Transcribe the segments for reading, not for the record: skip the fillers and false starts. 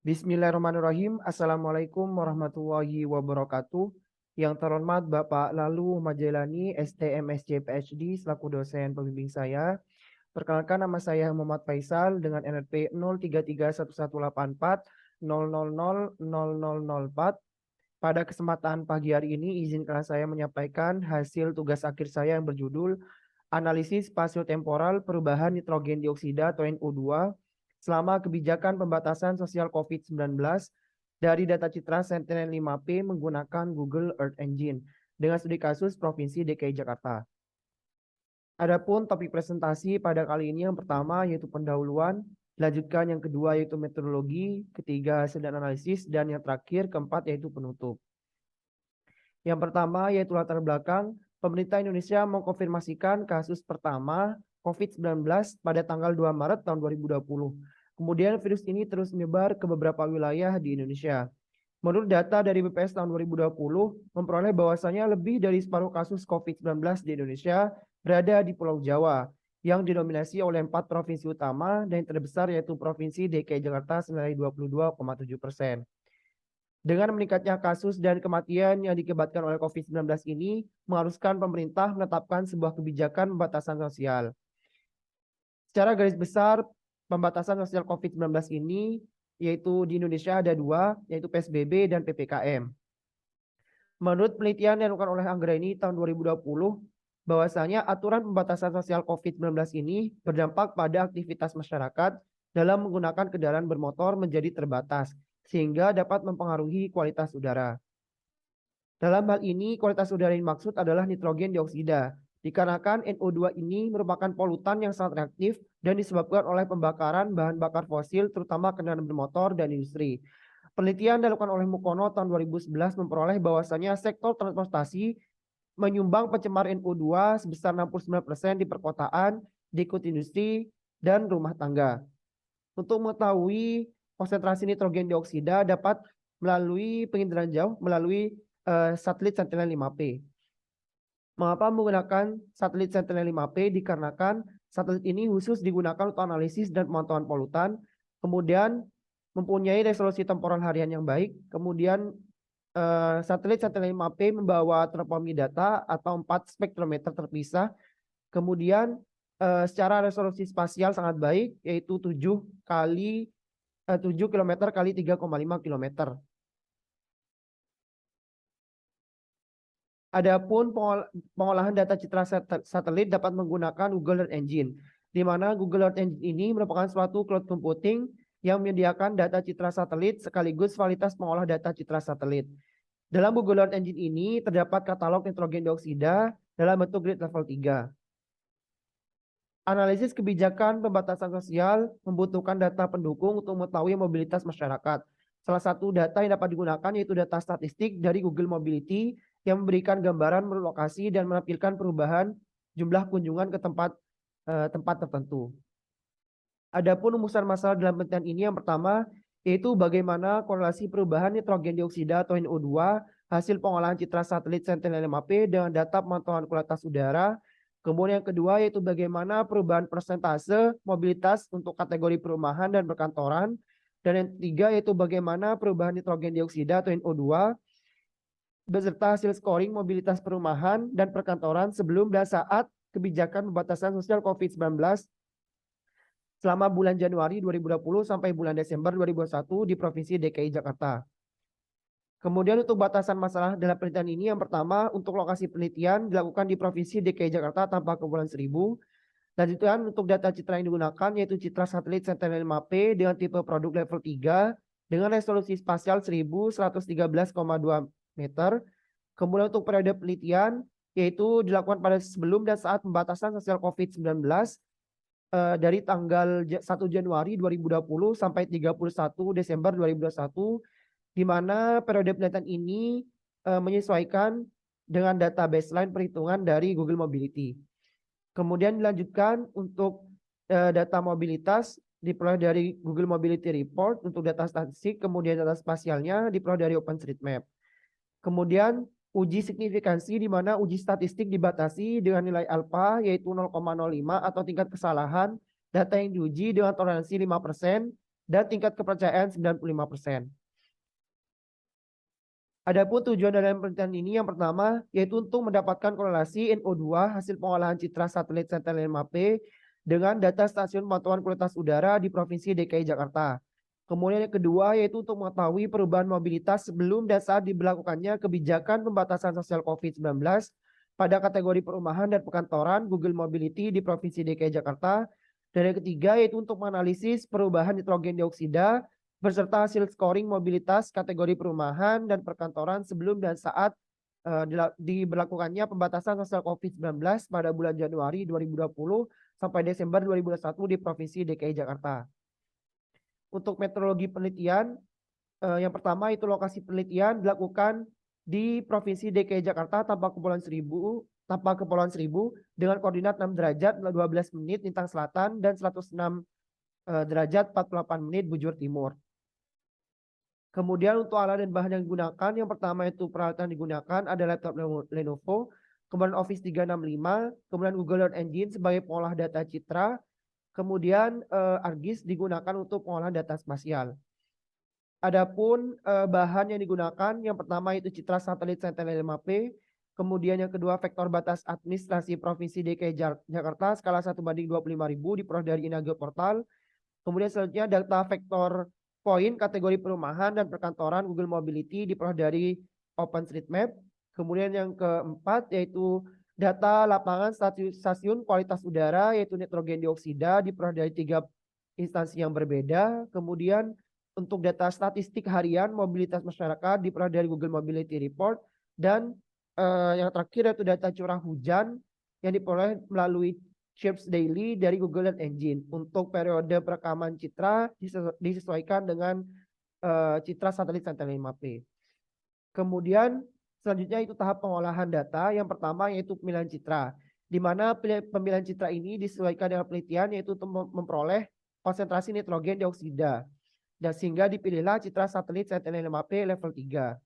Bismillahirrahmanirrahim. Assalamualaikum warahmatullahi wabarakatuh. Yang terhormat Bapak Lalu Majelani, STMSC PhD, selaku dosen pembimbing saya. Perkenalkan, nama saya Muhammad Faisal dengan NRP 03311800000004. Pada kesempatan pagi hari ini, izinkan saya menyampaikan hasil tugas akhir saya yang berjudul Analisis Spasio-Temporal Perubahan Nitrogen Dioksida atau NO2 selama kebijakan pembatasan sosial COVID-19 dari data citra Sentinel-5P menggunakan Google Earth Engine dengan studi kasus Provinsi DKI Jakarta. Adapun topik presentasi pada kali ini yang pertama yaitu pendahuluan, dilanjutkan yang kedua yaitu metodologi, ketiga hasil dan analisis, dan yang terakhir keempat yaitu penutup. Yang pertama yaitu latar belakang, pemerintah Indonesia mengkonfirmasikan kasus pertama COVID-19 pada tanggal 2 Maret tahun 2020. Kemudian virus ini terus menyebar ke beberapa wilayah di Indonesia. Menurut data dari BPS tahun 2020, memperoleh bahwasanya lebih dari separuh kasus COVID-19 di Indonesia berada di Pulau Jawa, yang didominasi oleh 4 provinsi utama dan yang terbesar yaitu Provinsi DKI Jakarta senilai 22,7%. Dengan meningkatnya kasus dan kematian yang diakibatkan oleh COVID-19 ini, mengharuskan pemerintah menetapkan sebuah kebijakan pembatasan sosial. Secara garis besar, pembatasan sosial COVID-19 ini, yaitu di Indonesia ada dua, yaitu PSBB dan PPKM. Menurut penelitian yang dilakukan oleh Anggraini tahun 2020, bahwasanya aturan pembatasan sosial COVID-19 ini berdampak pada aktivitas masyarakat dalam menggunakan kendaraan bermotor menjadi terbatas, sehingga dapat mempengaruhi kualitas udara. Dalam hal ini, kualitas udara yang dimaksud adalah nitrogen dioksida, dikarenakan NO2 ini merupakan polutan yang sangat reaktif dan disebabkan oleh pembakaran bahan bakar fosil, terutama kendaraan bermotor dan industri. Penelitian dilakukan oleh Mukono tahun 2011 memperoleh bahwasanya sektor transportasi menyumbang pencemar NO2 sebesar 69% di perkotaan, diikuti industri, dan rumah tangga. Untuk mengetahui konsentrasi nitrogen dioksida dapat melalui penginderaan jauh melalui satelit Sentinel-5P. Mengapa menggunakan satelit Sentinel-5P? Dikarenakan satelit ini khusus digunakan untuk analisis dan pemantauan polutan, kemudian mempunyai resolusi temporal harian yang baik, kemudian satelit Sentinel-5P membawa terpomni data atau 4 spektrometer terpisah, kemudian secara resolusi spasial sangat baik, yaitu 7 km kali 3,5 km. Adapun pengolahan data citra satelit dapat menggunakan Google Earth Engine, di mana Google Earth Engine ini merupakan suatu cloud computing yang menyediakan data citra satelit sekaligus validitas pengolah data citra satelit. Dalam Google Earth Engine ini terdapat katalog nitrogen dioksida dalam bentuk grid level 3. Analisis kebijakan pembatasan sosial membutuhkan data pendukung untuk mengetahui mobilitas masyarakat. Salah satu data yang dapat digunakan yaitu data statistik dari Google Mobility yang memberikan gambaran lokasi dan menampilkan perubahan jumlah kunjungan ke tempat tertentu. Adapun rumusan masalah dalam penelitian ini yang pertama yaitu bagaimana korelasi perubahan nitrogen dioksida atau NO2 hasil pengolahan citra satelit Sentinel-5P dengan data pemantauan kualitas udara. Kemudian yang kedua yaitu bagaimana perubahan persentase mobilitas untuk kategori perumahan dan perkantoran. Dan yang ketiga yaitu bagaimana perubahan nitrogen dioksida atau NO2 beserta hasil scoring mobilitas perumahan dan perkantoran sebelum dan saat kebijakan pembatasan sosial COVID-19 selama bulan Januari 2020 sampai bulan Desember 2021 di Provinsi DKI Jakarta. Kemudian untuk batasan masalah dalam penelitian ini yang pertama untuk lokasi penelitian dilakukan di Provinsi DKI Jakarta tanpa Kepulauan Seribu. Lanjutkan untuk data citra yang digunakan yaitu citra satelit Sentinel-5P dengan tipe produk level 3 dengan resolusi spasial 1113,2 meter. Kemudian untuk periode penelitian yaitu dilakukan pada sebelum dan saat pembatasan sosial COVID-19 dari tanggal 1 Januari 2020 sampai 31 Desember 2021, di mana periode penelitian ini menyesuaikan dengan data baseline perhitungan dari Google Mobility. Kemudian dilanjutkan untuk data mobilitas diperoleh dari Google Mobility Report untuk data statistik, kemudian data spasialnya diperoleh dari OpenStreetMap. Kemudian uji signifikansi di mana uji statistik dibatasi dengan nilai alfa yaitu 0,05 atau tingkat kesalahan data yang diuji dengan toleransi 5%, dan tingkat kepercayaan 95%. Adapun tujuan dari penelitian ini yang pertama yaitu untuk mendapatkan korelasi NO2 hasil pengolahan citra satelit Sentinel-5P dengan data stasiun pemantauan kualitas udara di Provinsi DKI Jakarta. Kemudian yang kedua yaitu untuk mengetahui perubahan mobilitas sebelum dan saat diberlakukannya kebijakan pembatasan sosial COVID-19 pada kategori perumahan dan perkantoran Google Mobility di Provinsi DKI Jakarta. Dan yang ketiga yaitu untuk menganalisis perubahan nitrogen dioksida beserta hasil scoring mobilitas kategori perumahan dan perkantoran sebelum dan saat diberlakukannya pembatasan sosial COVID-19 pada bulan Januari 2020 sampai Desember 2021 di Provinsi DKI Jakarta. Untuk metodologi penelitian, yang pertama itu lokasi penelitian dilakukan di Provinsi DKI Jakarta tanpa Kepulauan Seribu dengan koordinat 6 derajat 12 menit lintang selatan dan 106 derajat 48 menit bujur timur. Kemudian untuk alat dan bahan yang digunakan, yang pertama itu peralatan digunakan ada laptop Lenovo, kemudian Office 365, kemudian Google Earth Engine sebagai pengolah data citra, kemudian ArcGIS digunakan untuk pengolahan data spasial. Adapun bahan yang digunakan, yang pertama itu citra satelit Sentinel-5P, kemudian yang kedua vektor batas administrasi Provinsi DKI Jakarta skala 1:25.000 diperoleh dari Inagel Portal, kemudian selanjutnya data vektor poin kategori perumahan dan perkantoran Google Mobility diperoleh dari OpenStreetMap. Kemudian yang keempat yaitu data lapangan stasiun kualitas udara yaitu nitrogen dioksida diperoleh dari 3 instansi yang berbeda. Kemudian untuk data statistik harian mobilitas masyarakat diperoleh dari Google Mobility Report. Dan yang terakhir yaitu data curah hujan yang diperoleh melalui Ships Daily dari Google Earth Engine. Untuk periode perekaman citra disesuaikan dengan citra satelit Sentinel-5P. Kemudian selanjutnya itu tahap pengolahan data. Yang pertama yaitu pemilihan citra, di mana pemilihan citra ini disesuaikan dengan penelitian yaitu untuk memperoleh konsentrasi nitrogen dioksida. Dan sehingga dipilihlah citra satelit Sentinel-5P level 3.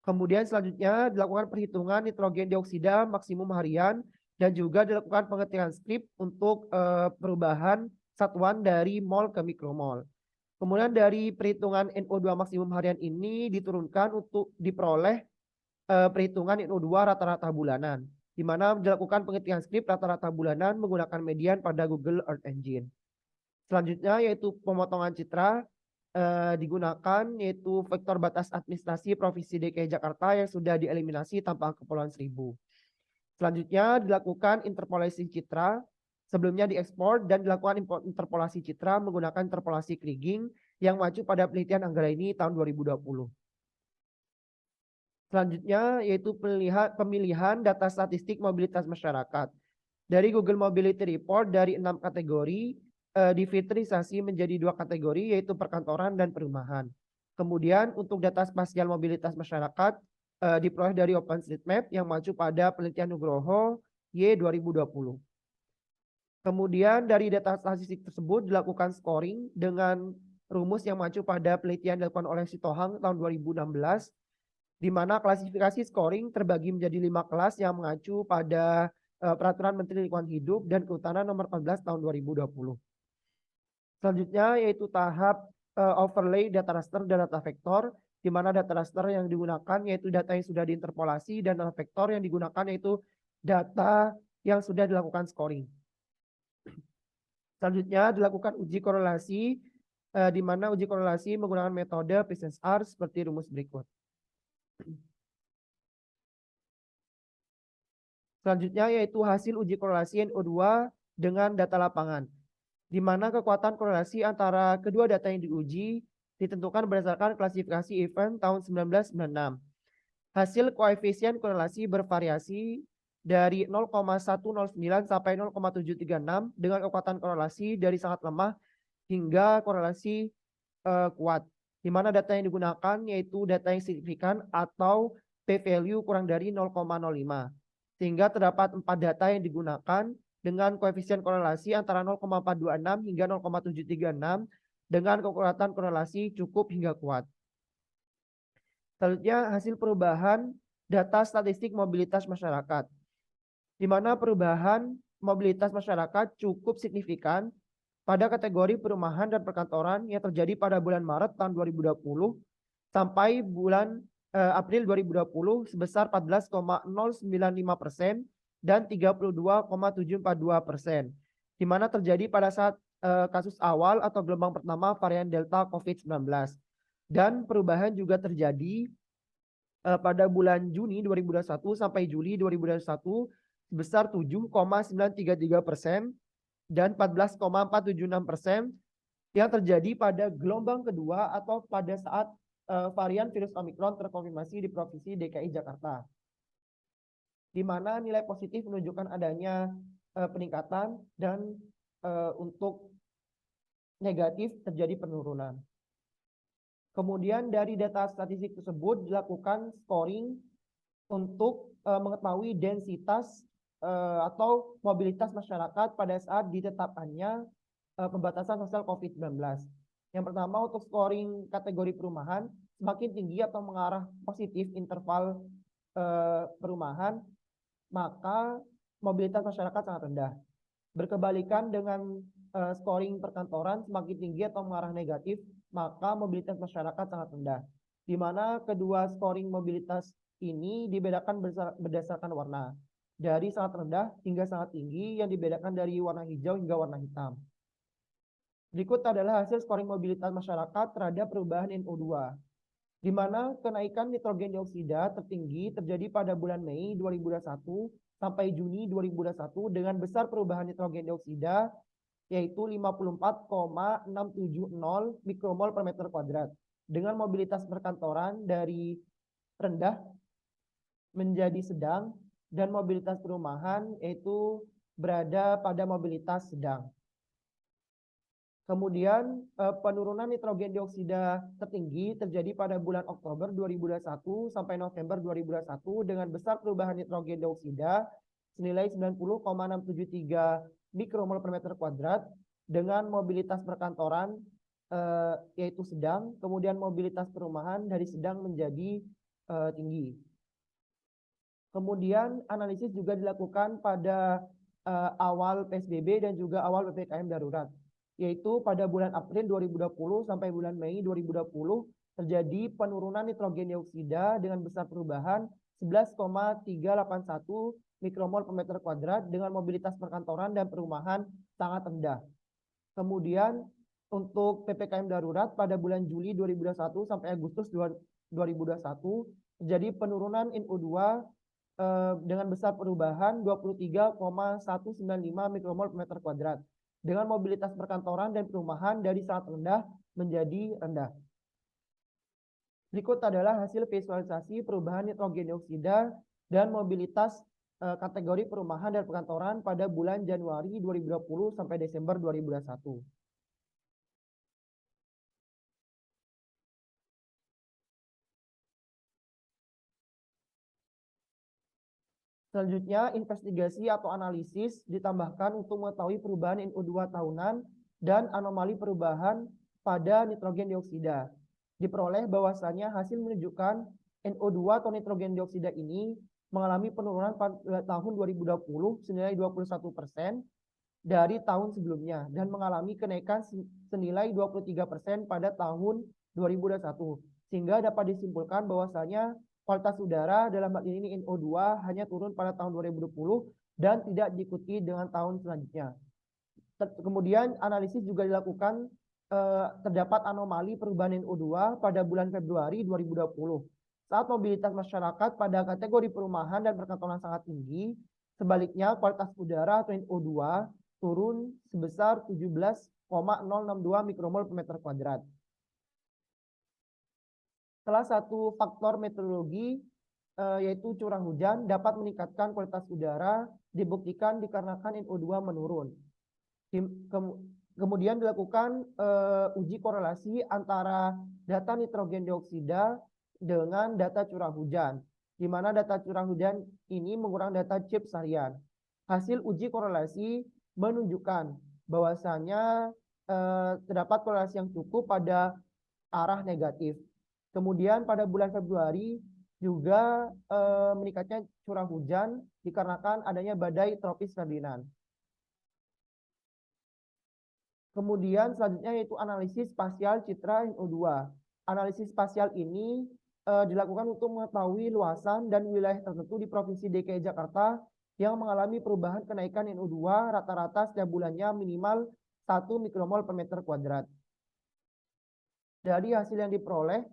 Kemudian selanjutnya dilakukan perhitungan nitrogen dioksida maksimum harian dan juga dilakukan pengetikan skrip untuk perubahan satuan dari mol ke mikromol. Kemudian dari perhitungan NO2 maksimum harian ini diturunkan untuk diperoleh perhitungan NO2 rata-rata bulanan, di mana dilakukan pengetikan skrip rata-rata bulanan menggunakan median pada Google Earth Engine. Selanjutnya yaitu pemotongan citra digunakan yaitu vektor batas administrasi Provinsi DKI Jakarta yang sudah dieliminasi tanpa Kepulauan Seribu. Selanjutnya dilakukan interpolasi citra, sebelumnya diekspor dan dilakukan interpolasi citra menggunakan interpolasi Kriging yang maju pada penelitian Anggraini tahun 2020. Selanjutnya yaitu pemilihan data statistik mobilitas masyarakat. Dari Google Mobility Report dari 6 kategori difilterisasi menjadi 2 kategori yaitu perkantoran dan perumahan. Kemudian untuk data spasial mobilitas masyarakat diperoleh dari OpenStreetMap yang maju pada penelitian Nugroho Y 2020. Kemudian dari data statistik tersebut dilakukan scoring dengan rumus yang maju pada penelitian dilakukan oleh Sitohang tahun 2016, di mana klasifikasi scoring terbagi menjadi 5 kelas yang mengacu pada Peraturan Menteri Lingkungan Hidup dan Kehutanan Nomor 14 tahun 2020. Selanjutnya yaitu tahap overlay data raster dan data vektor, di mana data raster yang digunakan yaitu data yang sudah diinterpolasi dan data vektor yang digunakan yaitu data yang sudah dilakukan scoring. Selanjutnya dilakukan uji korelasi, di mana uji korelasi menggunakan metode PSR seperti rumus berikut. Selanjutnya yaitu hasil uji korelasi NO2 dengan data lapangan, di mana kekuatan korelasi antara kedua data yang diuji ditentukan berdasarkan klasifikasi event tahun 1996. Hasil koefisien korelasi bervariasi dari 0,109 sampai 0,736 dengan kekuatan korelasi dari sangat lemah hingga korelasi kuat, di mana data yang digunakan yaitu data yang signifikan atau p-value kurang dari 0,05. Sehingga terdapat 4 data yang digunakan dengan koefisien korelasi antara 0,426 hingga 0,736 dengan kekuatan korelasi cukup hingga kuat. Selanjutnya hasil perubahan data statistik mobilitas masyarakat, di mana perubahan mobilitas masyarakat cukup signifikan pada kategori perumahan dan perkantoran yang terjadi pada bulan Maret tahun 2020 sampai bulan April 2020 sebesar 14,095% dan 32,742%, di mana terjadi pada saat kasus awal atau gelombang pertama varian Delta COVID-19. Dan perubahan juga terjadi pada bulan Juni 2021 sampai Juli 2021 sebesar 7,933% dan 14,476% yang terjadi pada gelombang kedua atau pada saat varian virus Omikron terkonfirmasi di Provinsi DKI Jakarta, di mana nilai positif menunjukkan adanya peningkatan dan untuk negatif terjadi penurunan. Kemudian dari data statistik tersebut dilakukan scoring untuk mengetahui densitas atau mobilitas masyarakat pada saat ditetapkannya pembatasan sosial COVID-19. Yang pertama, untuk scoring kategori perumahan, semakin tinggi atau mengarah positif interval perumahan, maka mobilitas masyarakat sangat rendah. Berkebalikan dengan scoring perkantoran, semakin tinggi atau mengarah negatif, maka mobilitas masyarakat sangat rendah. Di mana kedua scoring mobilitas ini dibedakan berdasarkan warna. Dari sangat rendah hingga sangat tinggi yang dibedakan dari warna hijau hingga warna hitam. Berikut adalah hasil scoring mobilitas masyarakat terhadap perubahan NO2, di mana kenaikan nitrogen dioksida tertinggi terjadi pada bulan Mei 2021 sampai Juni 2021 dengan besar perubahan nitrogen dioksida yaitu 54,670 mikromol per meter kuadrat, dengan mobilitas perkantoran dari rendah menjadi sedang dan mobilitas perumahan yaitu berada pada mobilitas sedang. Kemudian penurunan nitrogen dioksida tertinggi terjadi pada bulan Oktober 2021 sampai November 2021 dengan besar perubahan nitrogen dioksida senilai 90,673 mikromol per meter kuadrat dengan mobilitas perkantoran yaitu sedang, kemudian mobilitas perumahan dari sedang menjadi tinggi. Kemudian analisis juga dilakukan pada awal PSBB dan juga awal PPKM darurat, yaitu pada bulan April 2020 sampai bulan Mei 2020 terjadi penurunan nitrogen dioksida dengan besar perubahan 11,381 mikromol per meter kuadrat dengan mobilitas perkantoran dan perumahan sangat rendah. Kemudian untuk PPKM darurat pada bulan Juli 2021 sampai Agustus 2021 terjadi penurunan NO2 dengan besar perubahan 23,195 mikromol per meter kuadrat dengan mobilitas perkantoran dan perumahan dari sangat rendah menjadi rendah. Berikut adalah hasil visualisasi perubahan nitrogen dioksida dan mobilitas kategori perumahan dan perkantoran pada bulan Januari 2020 sampai Desember 2021. Selanjutnya, investigasi atau analisis ditambahkan untuk mengetahui perubahan NO2 tahunan dan anomali perubahan pada nitrogen dioksida. Diperoleh bahwasanya hasil menunjukkan NO2 atau nitrogen dioksida ini mengalami penurunan pada tahun 2020 senilai 21% dari tahun sebelumnya dan mengalami kenaikan senilai 23% pada tahun 2021. Sehingga dapat disimpulkan bahwasanya kualitas udara dalam hal ini NO2 hanya turun pada tahun 2020 dan tidak diikuti dengan tahun selanjutnya. Kemudian analisis juga dilakukan terdapat anomali perubahan NO2 pada bulan Februari 2020 saat mobilitas masyarakat pada kategori perumahan dan perkantoran sangat tinggi. Sebaliknya kualitas udara atau NO2 turun sebesar 17,062 mikromol per meter kuadrat. Salah satu faktor meteorologi yaitu curah hujan dapat meningkatkan kualitas udara, dibuktikan dikarenakan NO2 menurun. Kemudian dilakukan uji korelasi antara data nitrogen dioksida dengan data curah hujan, di mana data curah hujan ini mengurangi data CHIPS harian. Hasil uji korelasi menunjukkan bahwasanya terdapat korelasi yang cukup pada arah negatif. Kemudian pada bulan Februari juga meningkatnya curah hujan dikarenakan adanya badai tropis Ferdinand. Kemudian selanjutnya yaitu analisis spasial citra NO2. Analisis spasial ini dilakukan untuk mengetahui luasan dan wilayah tertentu di Provinsi DKI Jakarta yang mengalami perubahan kenaikan NO2 rata-rata setiap bulannya minimal 1 mikromol per meter kuadrat. Dari hasil yang diperoleh,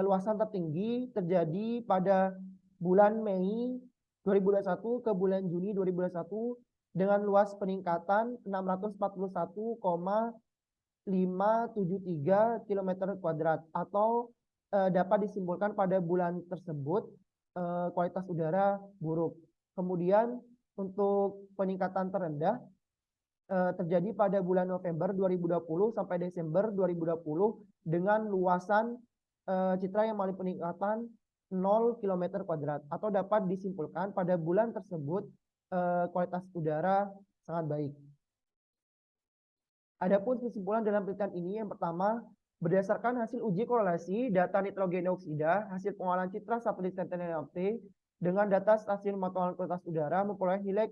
luasan tertinggi terjadi pada bulan Mei 2021 ke bulan Juni 2021 dengan luas peningkatan 641,573 km kuadrat atau dapat disimpulkan pada bulan tersebut kualitas udara buruk. Kemudian untuk peningkatan terendah terjadi pada bulan November 2020 sampai Desember 2020 dengan luasan citra yang mengalami peningkatan 0 km kuadrat atau dapat disimpulkan pada bulan tersebut kualitas udara sangat baik. Adapun kesimpulan dalam penelitian ini yang pertama, berdasarkan hasil uji korelasi data nitrogen dioksida, hasil pengolahan citra satelit Sentinel-NLT dengan data stasiun pemantauan kualitas udara memperoleh nilai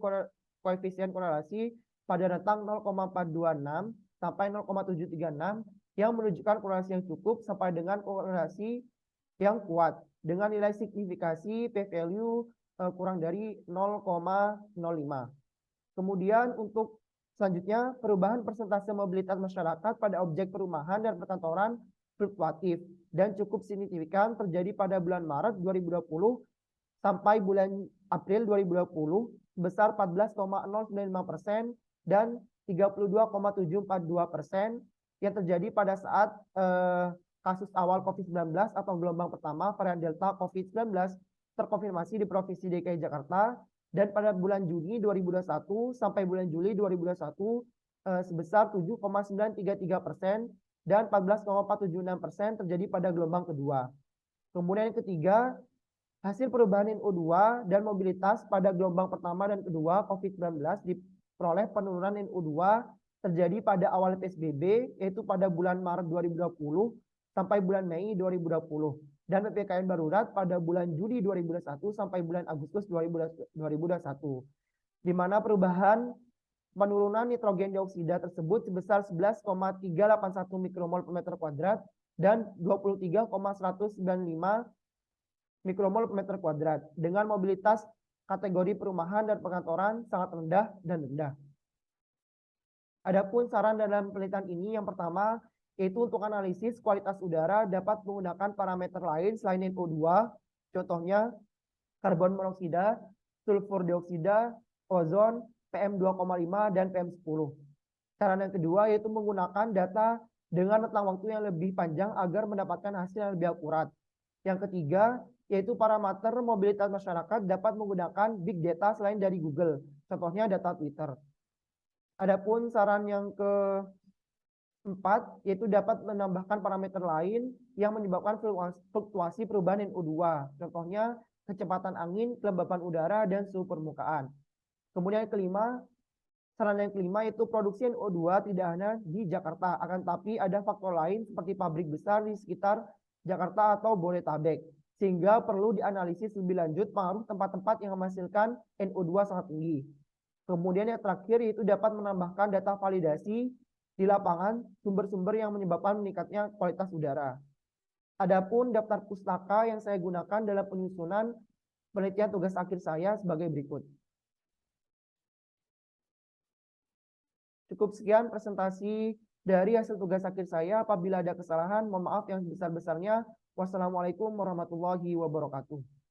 koefisien korelasi pada rentang 0,426 sampai 0,736 yang menunjukkan korelasi yang cukup sampai dengan korelasi yang kuat dengan nilai signifikasi p-value kurang dari 0,05. Kemudian untuk selanjutnya perubahan persentase mobilitas masyarakat pada objek perumahan dan perkantoran fluktuatif dan cukup signifikan terjadi pada bulan Maret 2020 sampai bulan April 2020 sebesar 14,095% dan 32,742% yang terjadi pada saat kasus awal COVID-19 atau gelombang pertama varian Delta COVID-19 terkonfirmasi di Provinsi DKI Jakarta, dan pada bulan Juni 2021 sampai bulan Juli 2021 sebesar 7,933% dan 14,476% terjadi pada gelombang kedua. Kemudian yang ketiga, hasil perubahan NO2 dan mobilitas pada gelombang pertama dan kedua COVID-19 diperoleh penurunan NO2 terjadi pada awal PSBB, yaitu pada bulan Maret 2020 sampai bulan Mei 2020. Dan PPKM darurat pada bulan Juli 2021 sampai bulan Agustus 2021. Di mana perubahan penurunan nitrogen dioksida tersebut sebesar 11,381 mikromol per meter kuadrat dan 23,195 mikromol per meter kuadrat dengan mobilitas kategori perumahan dan perkantoran sangat rendah dan rendah. Adapun saran dalam penelitian ini yang pertama yaitu untuk analisis kualitas udara dapat menggunakan parameter lain selain NO2, contohnya karbon monoksida, sulfur dioksida, ozon, PM2,5 dan PM10. Saran yang kedua yaitu menggunakan data dengan rentang waktu yang lebih panjang agar mendapatkan hasil yang lebih akurat. Yang ketiga yaitu parameter mobilitas masyarakat dapat menggunakan big data selain dari Google, contohnya data Twitter. Adapun saran yang keempat yaitu dapat menambahkan parameter lain yang menyebabkan fluktuasi perubahan NO2, contohnya kecepatan angin, kelembapan udara, dan suhu permukaan. Kemudian yang kelima, saran yang kelima yaitu produksi NO2 tidak hanya di Jakarta, akan tapi ada faktor lain seperti pabrik besar di sekitar Jakarta atau Bodetabek, sehingga perlu dianalisis lebih lanjut pengaruh tempat-tempat yang menghasilkan NO2 sangat tinggi. Kemudian yang terakhir yaitu dapat menambahkan data validasi di lapangan sumber-sumber yang menyebabkan meningkatnya kualitas udara. Adapun daftar pustaka yang saya gunakan dalam penyusunan penelitian tugas akhir saya sebagai berikut. Cukup sekian presentasi dari hasil tugas akhir saya. Apabila ada kesalahan, mohon maaf yang sebesar-besarnya. Wassalamualaikum warahmatullahi wabarakatuh.